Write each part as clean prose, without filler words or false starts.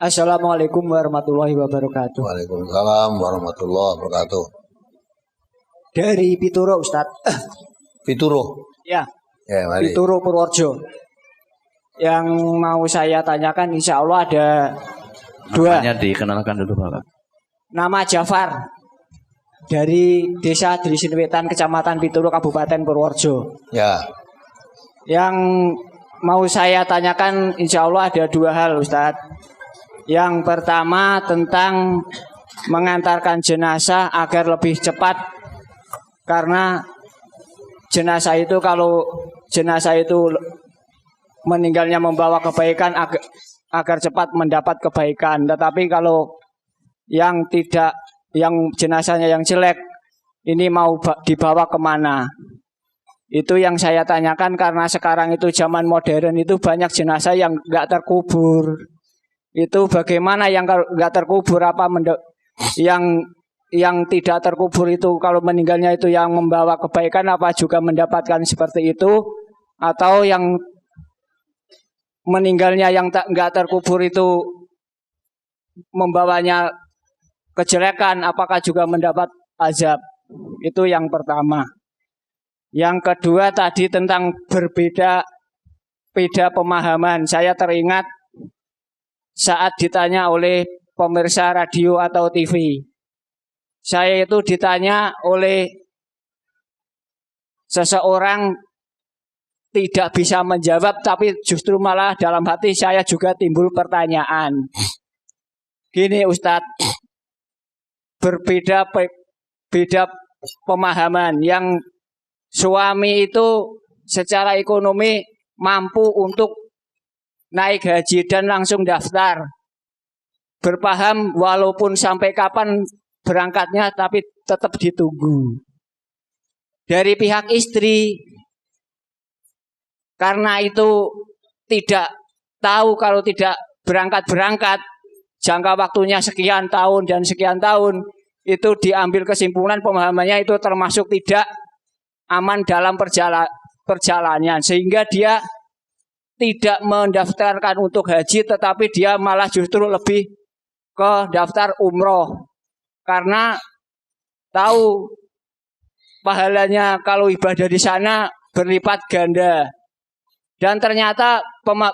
Assalamualaikum warahmatullahi wabarakatuh. Waalaikumsalam warahmatullahi wabarakatuh. Dari Pituro Ustadz. Pituro. Ya. Ya, mari. Pituro Purworejo. Yang mau saya tanyakan insya Allah ada dua. Namanya dikenalkan dulu Bapak. Nama Jafar. Dari Desa Drisinwetan, Kecamatan Pituro, Kabupaten Purworejo. Ya. Yang mau saya tanyakan insya Allah ada dua hal Ustadz. Yang pertama tentang mengantarkan jenazah agar lebih cepat. Karena jenazah itu kalau jenazah itu meninggalnya membawa kebaikan agar cepat mendapat kebaikan. Tetapi kalau yang tidak, yang jenazahnya yang jelek, ini mau dibawa kemana? Itu yang saya tanyakan karena sekarang itu zaman modern itu banyak jenazah yang nggak terkubur. Itu bagaimana yang nggak terkubur yang tidak terkubur itu kalau meninggalnya itu yang membawa kebaikan apa juga mendapatkan seperti itu atau yang meninggalnya yang nggak terkubur itu membawanya kejelekan apakah juga mendapat azab? Itu yang pertama. Yang kedua tadi tentang beda pemahaman. Saya teringat saat ditanya oleh pemirsa radio atau TV. Saya itu ditanya oleh seseorang tidak bisa menjawab, tapi justru malah dalam hati saya juga timbul pertanyaan. Gini Ustadz, beda pemahaman. Yang suami itu secara ekonomi mampu untuk naik haji dan langsung daftar. Berpaham walaupun sampai kapan berangkatnya tapi tetap ditunggu. Dari pihak istri karena itu tidak tahu kalau tidak berangkat jangka waktunya sekian tahun dan sekian tahun, itu diambil kesimpulan pemahamannya itu termasuk tidak aman dalam perjalanannya sehingga dia tidak mendaftarkan untuk haji tetapi dia malah justru lebih ke daftar umroh karena tahu pahalanya kalau ibadah di sana berlipat ganda. Dan ternyata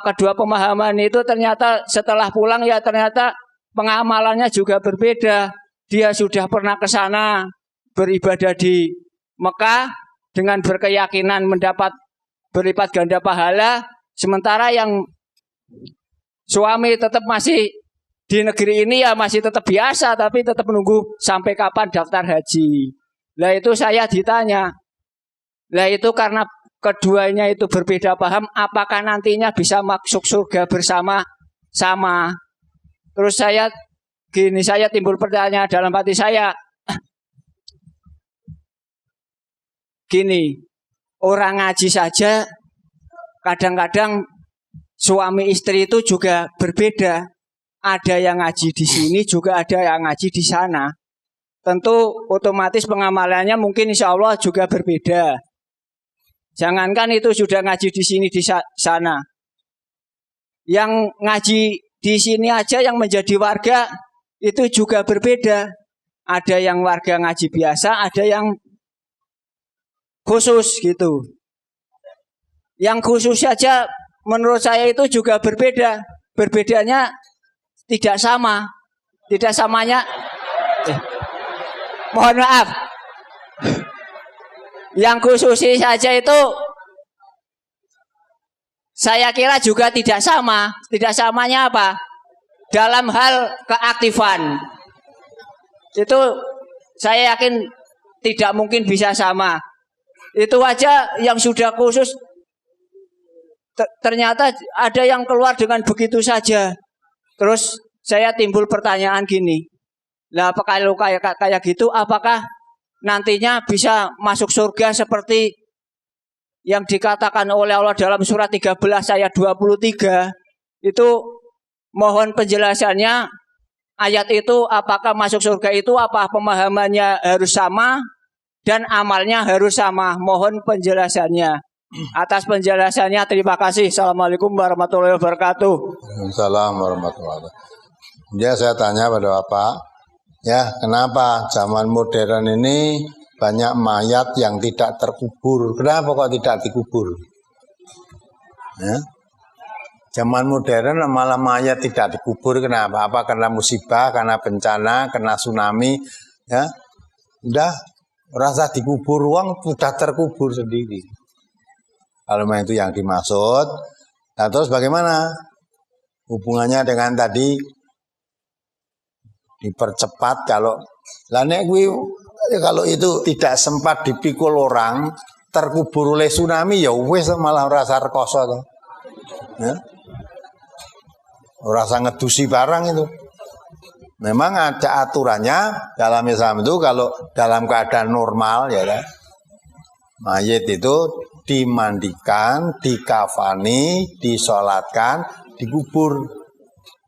kedua pemahaman itu ternyata setelah pulang ya ternyata pengamalannya juga berbeda. Dia sudah pernah ke sana beribadah di Mekah dengan berkeyakinan mendapat berlipat ganda pahala. Sementara yang suami tetap masih di negeri ini ya masih tetap biasa tapi tetap menunggu sampai kapan daftar haji. Lah itu saya ditanya. Lah itu karena keduanya itu berbeda paham, apakah nantinya bisa masuk surga bersama-sama? Terus saya timbul pertanyaan dalam hati saya. Gini, orang ngaji saja kadang-kadang suami istri itu juga berbeda. Ada yang ngaji di sini, juga ada yang ngaji di sana. Tentu otomatis pengamalannya mungkin insya Allah juga berbeda. Jangankan itu sudah ngaji di sini di sana. Yang ngaji di sini aja yang menjadi warga itu juga berbeda. Ada yang warga ngaji biasa, ada yang khusus gitu. Yang khusus saja menurut saya itu juga berbeda. Berbedanya tidak sama. Tidak samanya mohon maaf. Yang khusus saja itu saya kira juga tidak sama. Tidak samanya apa? Dalam hal keaktifan. Itu saya yakin tidak mungkin bisa sama. Itu aja yang sudah khusus ternyata ada yang keluar dengan begitu saja. Terus saya timbul pertanyaan gini. Lah kalau kayak gitu apakah nantinya bisa masuk surga seperti yang dikatakan oleh Allah dalam surat 13 ayat 23? Itu mohon penjelasannya. Ayat itu apakah masuk surga itu apa pemahamannya harus sama dan amalnya harus sama? Mohon penjelasannya. Atas penjelasannya terima kasih. Assalamualaikum warahmatullahi wabarakatuh. Waalaikumsalam warahmatullahi wabarakatuh. Dia saya tanya pada Bapak, ya kenapa zaman modern ini banyak mayat yang tidak terkubur? Kenapa kok tidak dikubur? Ya. Zaman modern malah mayat tidak dikubur, kenapa? Apa karena musibah, karena bencana, karena tsunami, ya? Udah rasa dikubur, uang sudah terkubur sendiri. Kalau memang itu yang dimaksud, nah terus bagaimana hubungannya dengan tadi dipercepat kalau kalau itu tidak sempat dipikul orang terkubur oleh tsunami ya wes malah rasa rekoso tuh. Ya. Rasa ngedusi barang itu. Memang ada aturannya dalam Islam itu kalau dalam keadaan normal ya kan. Mayit itu dimandikan, dikafani, disolatkan, dikubur.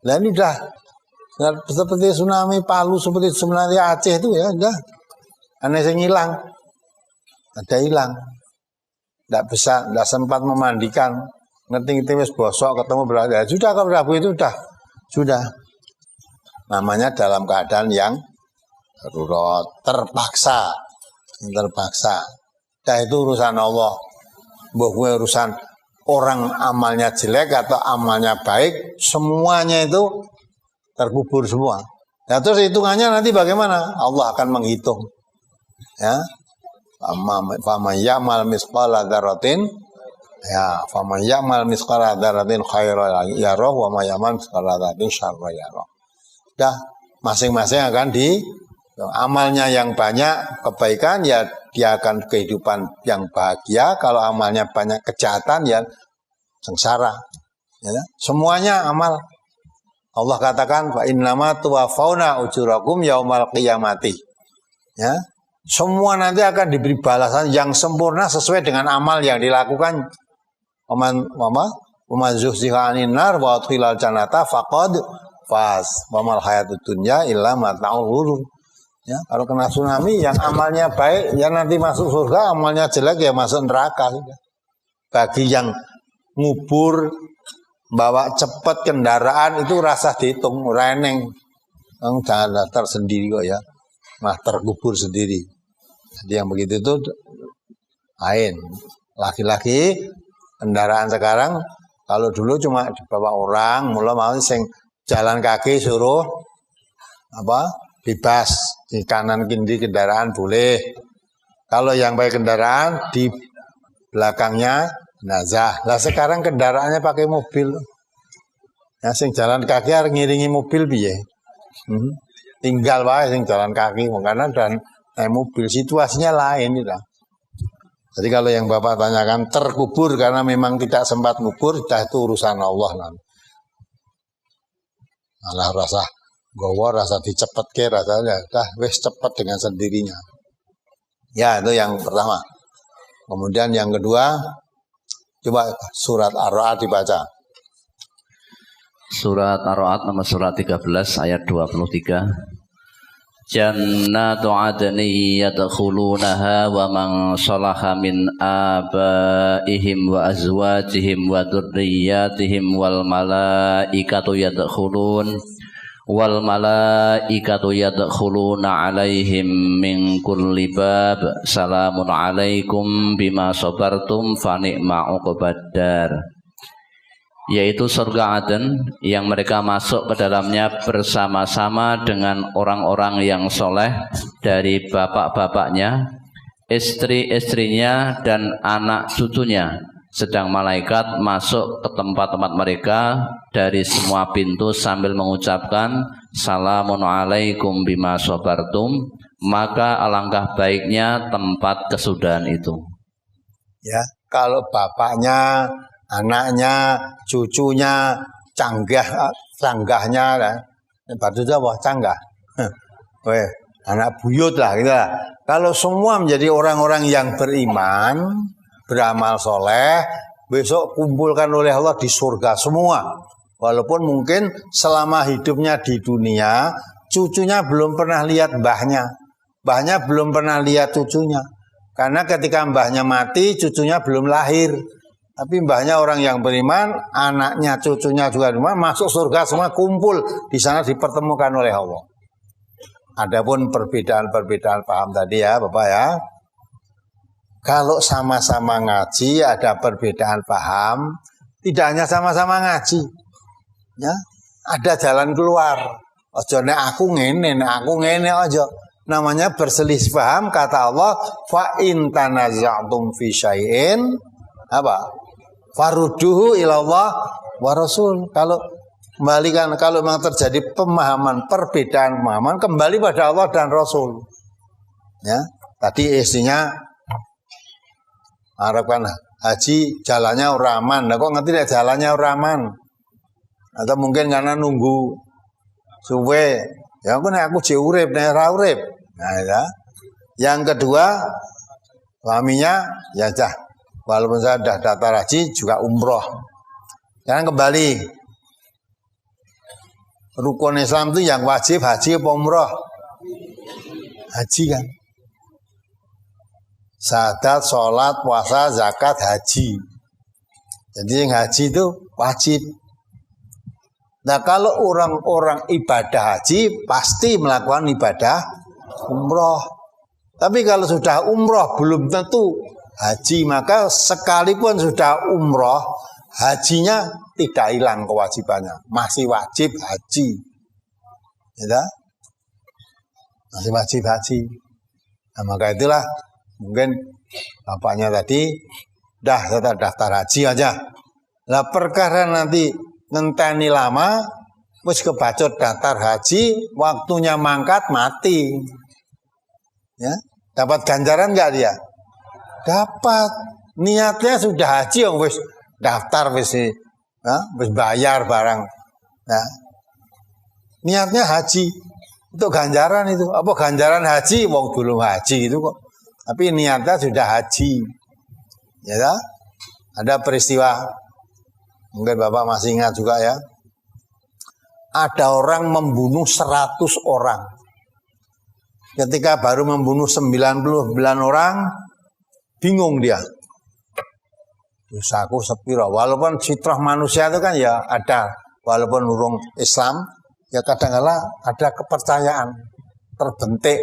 Lah ini udah seperti tsunami Palu, seperti tsunami Aceh itu ya udah. Aneh yang hilang. Ada hilang. Tidak sempat memandikan. Ngerti wis bosok ketemu berada. Sudah kalau Rabu itu sudah. Namanya dalam keadaan yang darurat, terpaksa. Dah itu urusan Allah. Bukan urusan orang amalnya jelek atau amalnya baik, semuanya itu terkubur semua. Nah, terus hitungannya nanti bagaimana? Allah akan menghitung. Ya. Faman ya'mal misqala dzarratin ya faman ya'mal misqala dzarratin khairan yarah wa may ya'mal misqala dzarratin syarran yarah. Dah masing-masing akan amalnya yang banyak kebaikan ya dia akan kehidupan yang bahagia, kalau amalnya banyak kejahatan ya sengsara. Ya. Semuanya amal. Allah katakan fa innama tuwafauna ujurakum yaumal qiyamati. Ya. Semua nanti akan diberi balasan yang sempurna sesuai dengan amal yang dilakukan. Waman zuhziha 'anil nar wa udkhilal jannata faqad faz. Wa mal hayatud dunya illa mata'ul ghurur. Ya, kalau kena tsunami yang amalnya baik ya nanti masuk surga, amalnya jelek ya masuk neraka. Bagi yang ngubur bawa cepat kendaraan itu rasa dihitung reneng. Jangan daftar sendiri kok ya. Mah terkubur sendiri. Jadi yang begitu itu lain. Laki-laki kendaraan sekarang kalau dulu cuma dibawa orang, mulai mau sing jalan kaki suruh bebas di kanan kiri kendaraan boleh. Kalau yang pakai kendaraan di belakangnya jenazah. Lah sekarang kendaraannya pakai mobil. Ya sing jalan kaki harus ngiringi mobil piye? Tinggal wae sing jalan kaki karena dan mobil situasinya lain lah. Jadi kalau yang Bapak tanyakan terkubur karena memang tidak sempat kubur, itu urusan Allah nanti. Malah rasa gowo, rasa dicepetke, rasanya wis cepet dengan sendirinya. Ya itu yang pertama. Kemudian yang kedua, coba surat Ar-Ra'd dibaca. Surat Ar-Ra'd nomor surat 13 ayat 23. Jannatu adni yadkhulunaha wa man salaha min abaihim wa azwajihim wa dzurriyyatihim wal malaikatu yadkhuluna alaihim min kulli bab salamun alaikum bima sabartum fa ni'ma uqbaddar. Yaitu surga Aden yang mereka masuk ke dalamnya bersama-sama dengan orang-orang yang soleh dari bapak-bapaknya, istri-istrinya dan anak cucunya. Sedang malaikat masuk ke tempat-tempat mereka dari semua pintu sambil mengucapkan salamun alaikum bima sabartum, maka alangkah baiknya tempat kesudahan itu. Ya, kalau bapaknya, anaknya, cucunya, canggahnya, batu apa? Canggah. Anak buyut lah gitu lah. Kalau semua menjadi orang-orang yang beriman, beramal soleh, besok kumpulkan oleh Allah di surga semua. Walaupun mungkin selama hidupnya di dunia, cucunya belum pernah lihat mbahnya. Mbahnya belum pernah lihat cucunya. Karena ketika mbahnya mati, cucunya belum lahir. Tapi mbahnya orang yang beriman, anaknya, cucunya juga beriman, masuk surga semua kumpul di sana dipertemukan oleh Allah. Adapun perbedaan-perbedaan paham tadi ya, Bapak ya. Kalau sama-sama ngaji ada perbedaan paham, tidak hanya sama-sama ngaji, ya, ada jalan keluar. Ojo nek aku ngene aja. Namanya berselisih paham, kata Allah, fa in tanaza'tum fi syai'in apa? Farudduhu ilallah wa rasul. Kalau kembalikan, kalau memang terjadi perbedaan pemahaman, kembali pada Allah dan Rasul. Ya, tadi istrinya harapkan haji jalannya uraman. Nah, kok ngerti deh jalannya uraman? Atau mungkin karena nunggu suwe. Ya aku urip nek ora urip. Nah, ya. Yang kedua, suaminya ya walaupun saya sudah daftar haji juga umroh. Jangan kembali. Rukun Islam itu yang wajib haji apa umroh? Haji kan. Syahadat, sholat, puasa, zakat, haji. Jadi yang haji itu wajib. Nah kalau orang-orang ibadah haji pasti melakukan ibadah umroh. Tapi kalau sudah umroh belum tentu haji, maka sekalipun sudah umroh, hajinya tidak hilang kewajibannya, masih wajib haji, ya, masih wajib haji. Nah, maka itulah mungkin bapaknya tadi daftar haji aja. Lah perkara nanti ngenteni lama, wis kebacut daftar haji, waktunya mangkat mati, ya, dapat ganjaran nggak dia? Dapat. Niatnya sudah haji yang wis daftar wis bayar barang. Nah, niatnya haji untuk ganjaran itu. Apa ganjaran haji? Wong belum haji itu kok. Tapi niatnya sudah haji. Ya tak? Ada peristiwa, mungkin Bapak masih ingat juga ya. Ada orang membunuh 100 orang. Ketika baru membunuh 99 orang, bingung dia. Dosaku sepiro. Walaupun fitrah manusia itu kan ya ada, walaupun urung Islam, ya kadang-kala ada kepercayaan terbentik.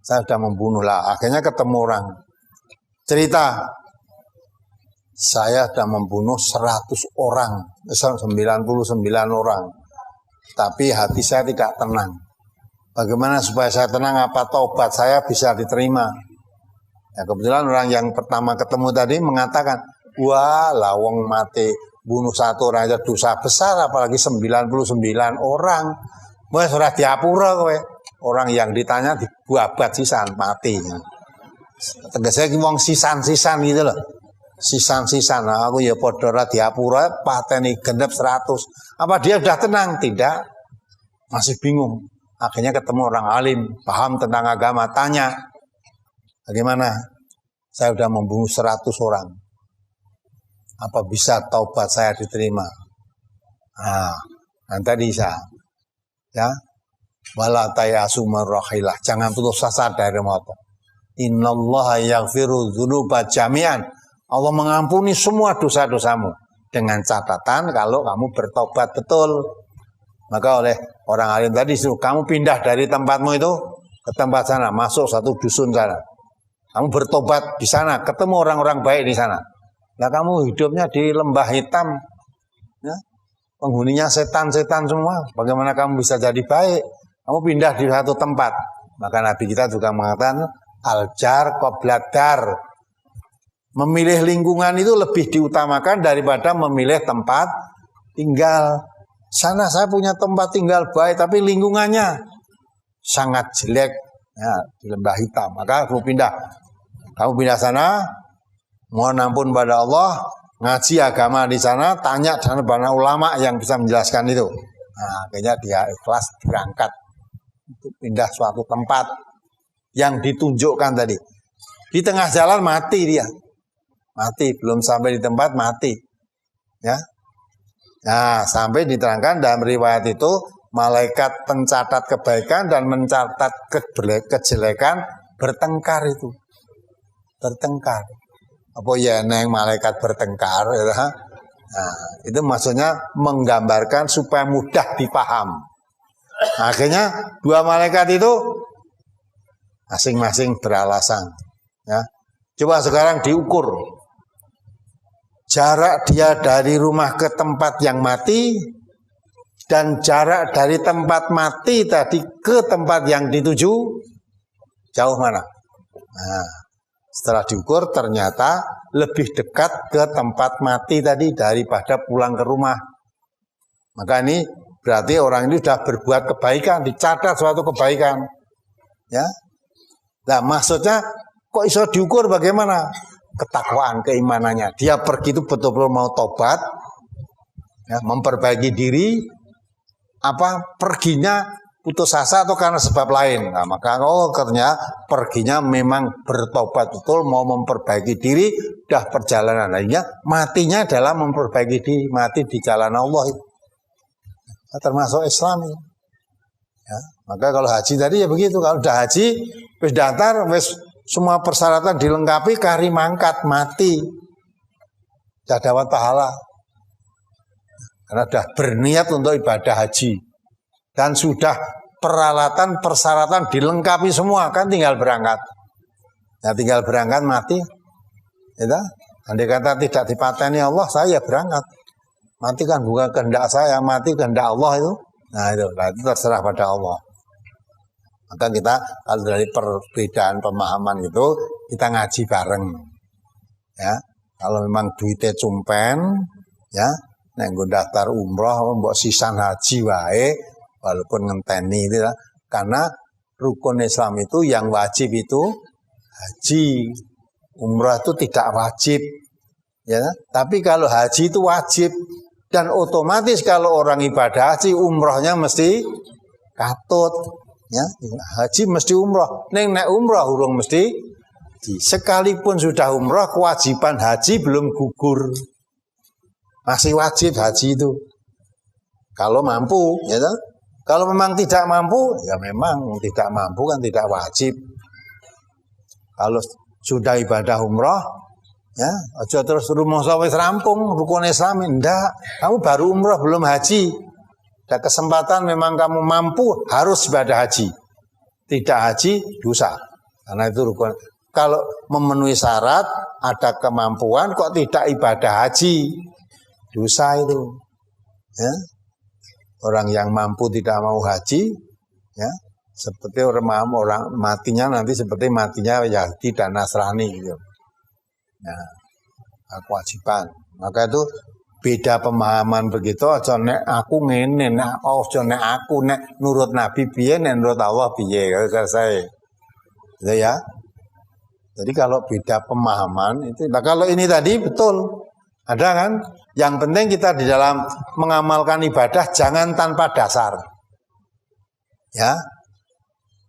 Saya sudah membunuh lah. Akhirnya ketemu orang. Cerita, saya sudah membunuh 100 orang, 99 orang. Tapi hati saya tidak tenang. Bagaimana supaya saya tenang? Apa taubat saya bisa diterima? Ya, kebetulan orang yang pertama ketemu tadi mengatakan, wah lawang mati bunuh 1 orang aja dosa besar, apalagi 99 orang. Wah sudah diapura kowe. Orang yang ditanya dibuabat sisan mati. Tegasnya wong sisan-sisan gitu loh. Sisan-sisan. Nah, aku ya padha ora diapura pateni genep 100. Apa dia sudah tenang? Tidak. Masih bingung. Akhirnya ketemu orang alim, paham tentang agama, tanya, bagaimana? Saya sudah membunuh 100 orang. Apa bisa taubat saya diterima? Nah, nanti bisa. Ya. Wala tayasu marrahilah. Jangan putus asa dari moto. Innallaha yaghfiru dzunuba jami'an. Allah mengampuni semua dosa-dosamu dengan catatan kalau kamu bertobat betul. Maka oleh orang alim tadi suruh kamu pindah dari tempatmu itu ke tempat sana, masuk satu dusun sana. Kamu bertobat di sana, ketemu orang-orang baik di sana. Nah kamu hidupnya di lembah hitam, ya, penghuninya setan-setan semua. Bagaimana kamu bisa jadi baik? Kamu pindah di satu tempat. Maka Nabi kita juga mengatakan al-jar qabla dar. Memilih lingkungan itu lebih diutamakan daripada memilih tempat tinggal. Sana saya punya tempat tinggal baik, tapi lingkungannya sangat jelek, ya, di lembah hitam. Maka kamu pindah. Kamu pindah sana, mohon ampun pada Allah, ngaji agama di sana, tanya dan banyak ulama yang bisa menjelaskan itu. Nah, akhirnya dia ikhlas berangkat untuk pindah suatu tempat yang ditunjukkan tadi. Di tengah jalan mati dia. Mati, belum sampai di tempat mati. Ya. Nah, sampai diterangkan dalam riwayat itu malaikat pencatat kebaikan dan mencatat kejelekan bertengkar itu. Bertengkar. apa ya neng malaikat bertengkar gitu. Nah, itu maksudnya menggambarkan supaya mudah dipaham. Akhirnya dua malaikat itu masing-masing beralasan. Ya. Coba sekarang diukur jarak dia dari rumah ke tempat yang mati dan jarak dari tempat mati tadi ke tempat yang dituju jauh mana? Nah, setelah diukur ternyata lebih dekat ke tempat mati tadi daripada pulang ke rumah. Maka ini berarti orang ini sudah berbuat kebaikan, dicatat suatu kebaikan. Ya. Nah, maksudnya kok iso diukur bagaimana? Ketakwaan, keimanannya. Dia pergi itu betul-betul mau tobat, ya, memperbaiki diri, apa perginya putus asa atau karena sebab lain. Nah, maka ternyata perginya memang bertobat betul, mau memperbaiki diri, dah perjalanan lainnya, matinya adalah memperbaiki diri, mati di jalan Allah. Nah, termasuk Islam. Ya, maka kalau haji tadi ya begitu, kalau udah haji, wis daftar, wis semua persyaratan dilengkapi, kari mangkat, mati, sudah dapat pahala. Karena sudah berniat untuk ibadah haji. Dan sudah persyaratan dilengkapi semua, kan tinggal berangkat. Ya tinggal berangkat mati. Ya, andai kata tidak dipateni Allah, saya berangkat. Mati kan bukan kehendak saya, mati kehendak Allah itu. Nah itu terserah pada Allah. Maka kita kalau dari perbedaan pemahaman itu kita ngaji bareng. Ya, kalau memang duitnya cumpen, ya, nek nggo daftar umroh mbok sisan haji wae walaupun ngenteni itu ya. Karena rukun Islam itu yang wajib itu haji. Umroh itu tidak wajib. Ya, tapi kalau haji itu wajib dan otomatis kalau orang ibadah haji umrohnya mesti katut. Ya, haji mesti umroh. Nek umroh urung mesti haji. Sekalipun sudah umroh, kewajiban haji belum gugur. Masih wajib haji itu. Kalau mampu, ya kan? Kalau memang tidak mampu, ya memang tidak mampu kan tidak wajib. Kalau sudah ibadah umroh, ya, aja terus rumah wis rampung rukun Islam, ndak. Kamu baru umroh belum haji. Ada kesempatan memang kamu mampu harus ibadah haji. Tidak haji dosa. Karena itu rukun. Kalau memenuhi syarat ada kemampuan kok tidak ibadah haji, dosa itu. Ya. Orang yang mampu tidak mau haji, ya, seperti orang matinya nanti seperti matinya Yahudi dan Nasrani gitu. Nah, kewajiban. Maka itu beda pemahaman begitu, aja nek aku ngene, nek aja nek aku nek nurut Nabi piye, nek nurut Allah piye, kalau saya. Gitu ya. Jadi kalau beda pemahaman itu, nah kalau ini tadi betul. Ada kan? Yang penting kita di dalam mengamalkan ibadah jangan tanpa dasar. Ya.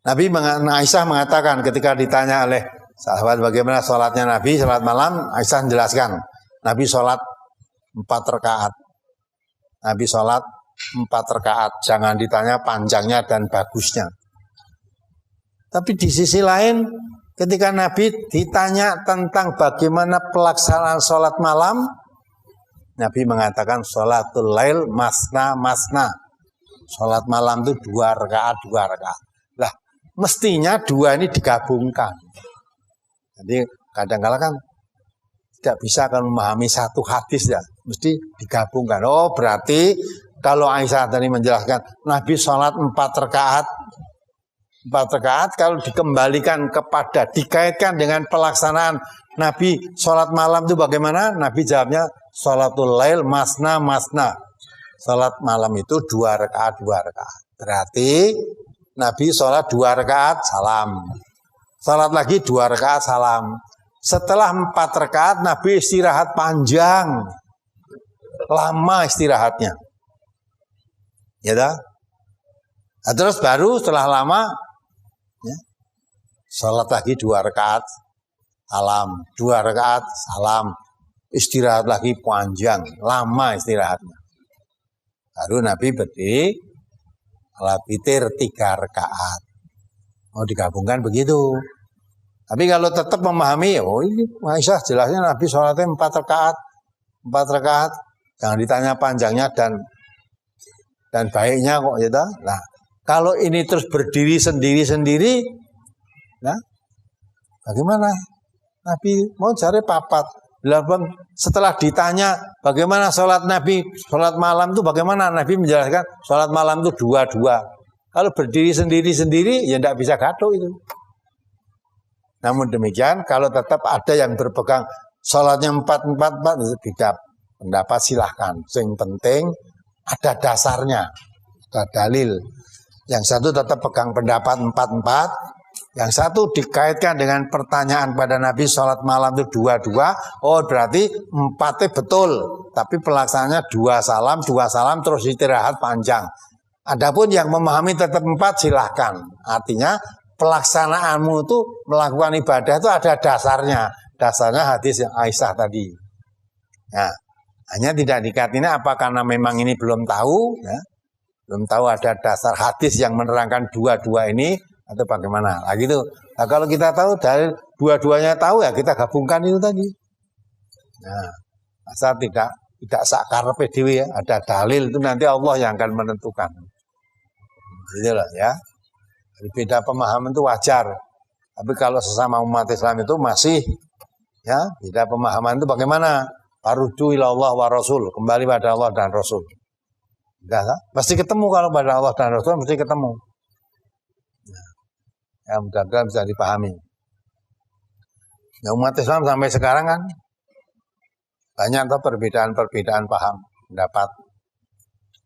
Nabi Aisyah mengatakan ketika ditanya oleh sahabat bagaimana sholatnya Nabi, sholat malam, Aisyah menjelaskan. Nabi sholat 4 rakaat. Nabi sholat 4 rakaat. Jangan ditanya panjangnya dan bagusnya. Tapi di sisi lain, ketika Nabi ditanya tentang bagaimana pelaksanaan sholat malam, Nabi mengatakan sholatul lail masna masna. Sholat malam itu 2 rakaat, 2 rakaat. Lah, mestinya 2 ini digabungkan. Jadi kadang-kadang kan tidak bisa akan memahami satu hadis ya, mesti digabungkan. Oh berarti kalau Aisyah tadi menjelaskan Nabi sholat 4 rakaat, 4 rakaat kalau dikembalikan kepada dikaitkan dengan pelaksanaan Nabi sholat malam itu bagaimana? Nabi jawabnya sholatul lail masna masna. Sholat malam itu 2 rakaat, 2 rakaat. Berarti Nabi sholat 2 rakaat salam. Sholat lagi 2 rakaat salam. Setelah 4 rakaat Nabi istirahat panjang, lama istirahatnya, ya dah. Nah, terus baru setelah lama, ya, sholat lagi 2 rakaat, salam, 2 rakaat, salam, istirahat lagi panjang, lama istirahatnya. Baru Nabi berdiri, salat witir 3 rakaat. Mau digabungkan begitu. Tapi kalau tetap memahami, oh ini Aisyah jelasnya Nabi sholatnya 4 rakaat. 4 rakaat. Jangan ditanya panjangnya dan baiknya kok gitu. Nah, kalau ini terus berdiri sendiri-sendiri, nah, bagaimana? Nabi mau cari papat. Setelah ditanya bagaimana sholat Nabi, sholat malam itu bagaimana? Nabi menjelaskan sholat malam itu 2-2. Kalau berdiri sendiri-sendiri ya tidak bisa gaduh itu. Namun demikian kalau tetap ada yang berpegang sholatnya 4-4-4 itu beda pendapat silahkan. Yang penting ada dasarnya, ada dalil. Yang satu tetap pegang pendapat 4-4. Yang satu dikaitkan dengan pertanyaan pada Nabi sholat malam itu 2-2. Oh berarti 4-nya betul. Tapi pelaksanaannya 2 salam terus istirahat panjang. Adapun yang memahami tetap 4 silahkan. Artinya pelaksanaanmu itu melakukan ibadah itu ada dasarnya. Dasarnya hadis Aisyah tadi. Nah, hanya tidak dikatakan apa karena memang ini belum tahu. Ya. Belum tahu ada dasar hadis yang menerangkan 2-2 ini. Atau bagaimana? Nah gitu. Nah, kalau kita tahu dari dua-duanya tahu ya kita gabungkan itu tadi. Nah, asal tidak sakar PDW ya, ada dalil itu nanti Allah yang akan menentukan. Gitu loh ya. Beda pemahaman itu wajar. Tapi kalau sesama umat Islam itu masih ya beda pemahaman itu bagaimana? Faruddu ila Allah wa Rasul, kembali pada Allah dan Rasul. Enggak, pasti ketemu kalau pada Allah dan Rasul mesti ketemu. Ya mudah-mudahan bisa dipahami. Ya umat Islam sampai sekarang kan banyak perbedaan-perbedaan paham, pendapat.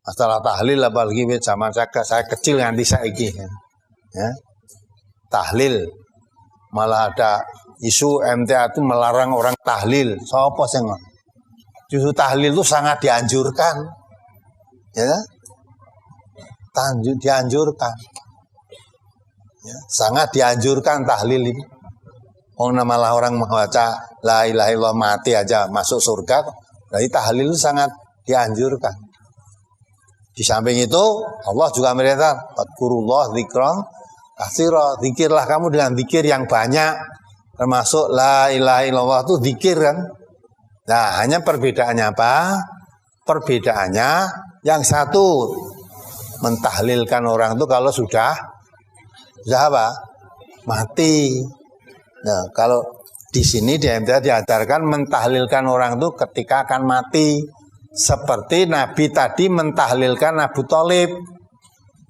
Masalah tahlil apalagi zaman saya kecil nanti saiki ya. Tahlil malah ada isu MTA itu melarang orang tahlil. Sopo sing justru tahlil itu sangat dianjurkan. Ya. Dianjurkan. Ya, sangat dianjurkan tahlil ini. Malah orang membaca la ilaha illallah mati aja masuk surga. Jadi tahlil itu sangat dianjurkan. Di samping itu Allah juga merintah fadkurullah dzikran katsira. Zikirlah kamu dengan zikir yang banyak. Termasuk la ilaha illallah itu zikir kan. Nah, hanya perbedaannya apa? Perbedaannya yang satu mentahlilkan orang itu kalau sudah apa? Mati. Nah, kalau di sini di MTA diajarkan mentahlilkan orang itu ketika akan mati. Seperti Nabi tadi mentahlilkan Abu Thalib.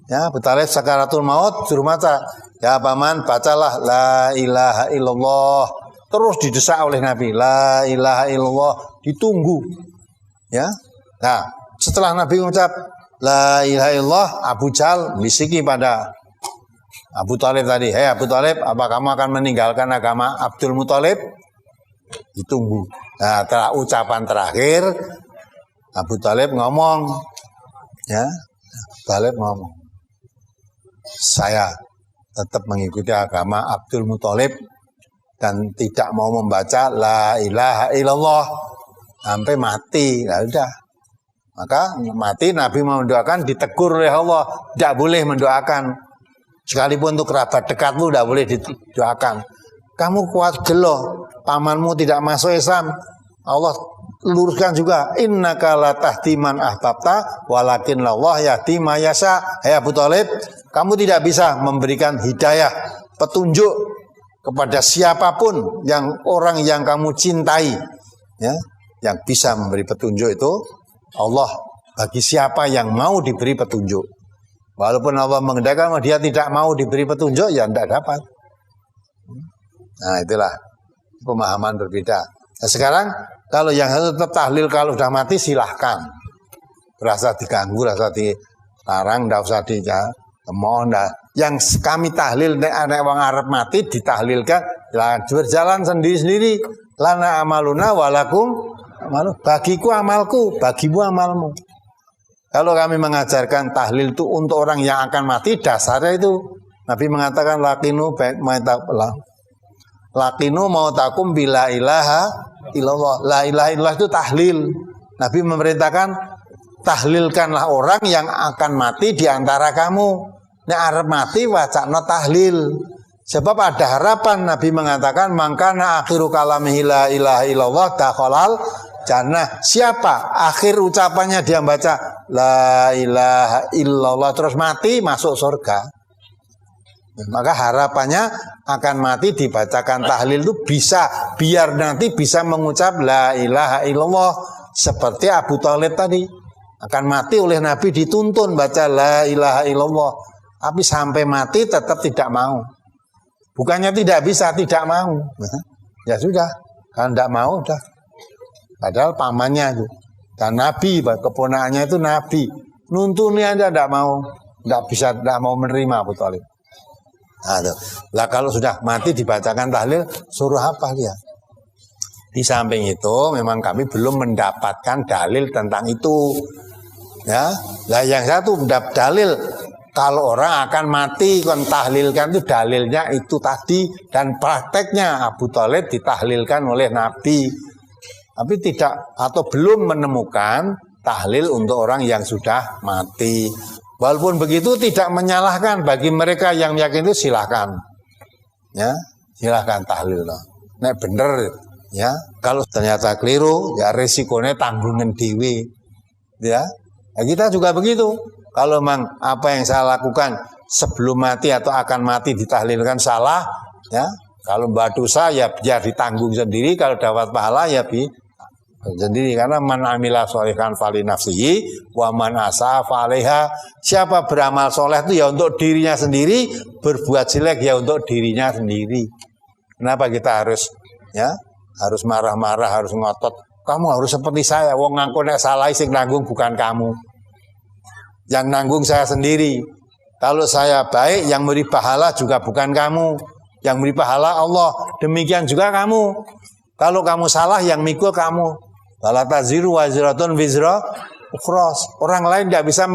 Ya, Abu Thalib sakaratul maut suruh baca. Ya paman, bacalah la ilaha illallah. Terus didesak oleh Nabi, la ilaha illallah, ditunggu. Ya. Nah, setelah Nabi mengucap la ilaha illallah, Abu Jahal bisiki pada Abu Thalib tadi, hei Abu Thalib, apa kamu akan meninggalkan agama Abdul Muthalib? Ditunggu. Nah, setelah ucapan terakhir, Abu Thalib ngomong, ya, Abu Thalib ngomong, saya tetap mengikuti agama Abdul Muthalib dan tidak mau membaca la ilaha illallah sampai mati. Nah, udah. Maka mati Nabi mendoakan ditegur oleh Allah, tidak boleh mendoakan. Sekalipun untuk kerabat dekatmu tidak boleh didoakan. Kamu kuat gelo, pamanmu tidak masuk Islam. Allah luruskan juga. Innaka la tahdi man ahbabta walakin Allah yahdi ma yasha. Hai Abu Thalib, kamu tidak bisa memberikan hidayah, petunjuk kepada siapapun yang orang yang kamu cintai. Ya, yang bisa memberi petunjuk itu Allah bagi siapa yang mau diberi petunjuk. Walaupun Allah mengendalikan dia tidak mau diberi petunjuk, ya tidak dapat. Nah itulah pemahaman berbeda. Nah, sekarang kalau yang tetap tahlil kalau sudah mati silahkan. Rasa diganggu, rasa dilarang, tidak usah dimohon. Yang kami tahlil, nek wong arep mati ditahlilkan, berjalan sendiri-sendiri. Lana amaluna walakum amalu. Bagiku amalku, bagimu amalmu. Kalau kami mengajarkan tahlil itu untuk orang yang akan mati, dasarnya itu Nabi mengatakan lakinu mautakum bila ilaha illallah. La ilaha illallah itu tahlil. Nabi memerintahkan tahlilkanlah orang yang akan mati di antara kamu. Nek arep mati wacana tahlil. Sebab ada harapan. Nabi mengatakan mangkana akhiru kalamihi la ilaha illallah dakhalal jannah. Siapa akhir ucapannya dia baca la ilaha illallah terus mati, masuk surga. Maka harapannya akan mati dibacakan tahlil itu bisa, biar nanti bisa mengucap la ilaha illallah. Seperti Abu Thalib tadi, akan mati oleh Nabi dituntun baca la ilaha illallah, tapi sampai mati tetap tidak mau. Bukannya tidak bisa, tidak mau. Ya sudah, kalau tidak mau udah. Padahal pamannya itu. Dan Nabi, keponakannya itu Nabi. Nuntunnya aja tidak mau. Tidak bisa, tidak mau menerima Abu Thalib. Nah, kalau sudah mati dibacakan tahlil, suruh apa dia? Di samping itu memang kami belum mendapatkan dalil tentang itu. Ya, lah yang satu dalil kalau orang akan mati kon tahlilkan itu dalilnya itu tadi, dan prakteknya Abu Thalib ditahlilkan oleh Nabi. Tapi tidak atau belum menemukan tahlil untuk orang yang sudah mati. Walaupun begitu tidak menyalahkan bagi mereka yang yakin itu, silahkan. Ya, silahkan tahlil. Nek bener ya, kalau ternyata keliru ya resikonya tanggungan dewi. Ya. Nah, kita juga begitu. Kalau memang apa yang saya lakukan sebelum mati atau akan mati ditahlilkan salah, ya kalau mbak dosa ya biar ditanggung sendiri, kalau dapat pahala ya sendiri. Karena man amila sholihan fali nafsihi wa man asa faleha. Siapa beramal soleh itu ya untuk dirinya sendiri, berbuat jelek ya untuk dirinya sendiri. Kenapa kita harus marah-marah, harus ngotot? Kamu harus seperti saya, wong ngaku nek salah sing nanggung bukan kamu. Yang nanggung saya sendiri. Kalau saya baik, yang beri pahala juga bukan kamu. Yang beri pahala Allah. Demikian juga kamu. Kalau kamu salah, yang mikul kamu. Wala taziru waziratun wizra ukhras. Orang lain tidak bisa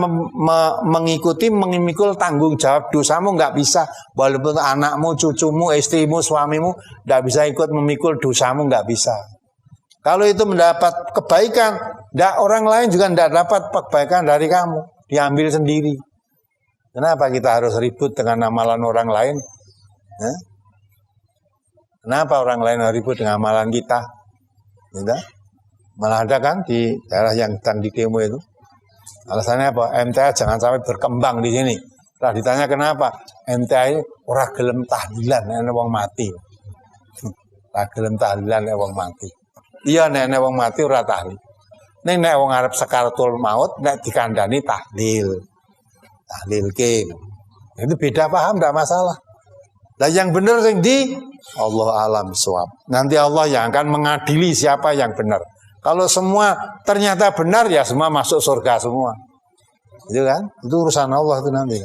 mengikuti, memikul tanggung jawab dosamu, nggak bisa. Walaupun anakmu, cucumu, istrimu, suamimu, tidak bisa ikut memikul dosamu, nggak bisa. Kalau itu mendapat kebaikan, orang lain juga tidak dapat kebaikan dari kamu. Diambil sendiri. Kenapa kita harus ribut dengan amalan orang lain? Kenapa orang lain harus ribut dengan amalan kita? Malah ada kan di daerah yang sedang di demo itu. Alasannya apa? MTA jangan sampai berkembang di sini. Setelah ditanya kenapa? MTA ini ora gelem tahlilan nek wong mati. Ora gelem tahlilan nek wong mati. Iya nek wong mati ora tahlil. Nek wong arep sakaratul maut nek dikandani tahlil. Tahlil ke. Itu beda paham, tidak masalah. Lah yang benar sing di Allah alam suwab. Nanti Allah yang akan mengadili siapa yang benar. Kalau semua ternyata benar ya semua masuk surga semua. Itu kan? Itu urusan Allah itu nanti.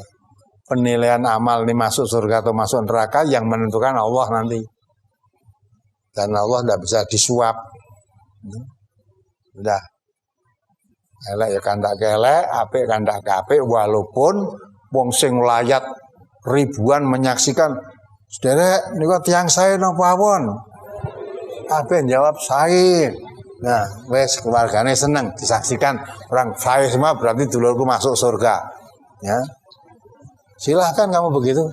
Penilaian amal ini masuk surga atau masuk neraka yang menentukan Allah nanti. Dan Allah tidak bisa disuap. Udah. Elek ya kandak kelek, apik kandak apik, walaupun wong sing layat ribuan menyaksikan, "Sederek niku tiyang sae napa pawon?" Kabeh jawab sae. Nah, wes keluargane seneng disaksikan orang sae semua, berarti dulurku masuk surga. Ya. Silahkan kamu begitu.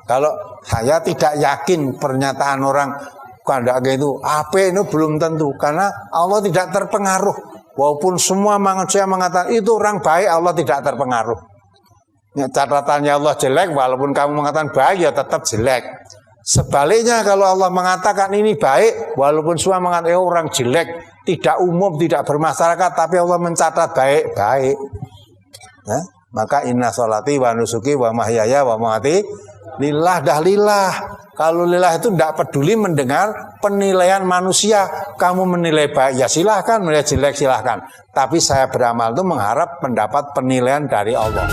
Kalau saya tidak yakin pernyataan orang kandak itu apik itu belum tentu, karena Allah tidak terpengaruh. Walaupun semua manusia mengatakan itu orang baik, Allah tidak terpengaruh. Ya, catatannya Allah jelek, walaupun kamu mengatakan baik, ya tetap jelek. Sebaliknya kalau Allah mengatakan ini baik, walaupun semua mengatakan orang jelek, tidak umum, tidak bermasyarakat, tapi Allah mencatat baik-baik. Ya, maka inna sholati wa nusuki wa mahyaya wa mamati lillah dah lillah. Kalau lillah itu tidak peduli mendengar penilaian manusia. Kamu menilai baik ya silahkan, menilai jelek silahkan. Tapi saya beramal itu mengharap mendapat penilaian dari Allah.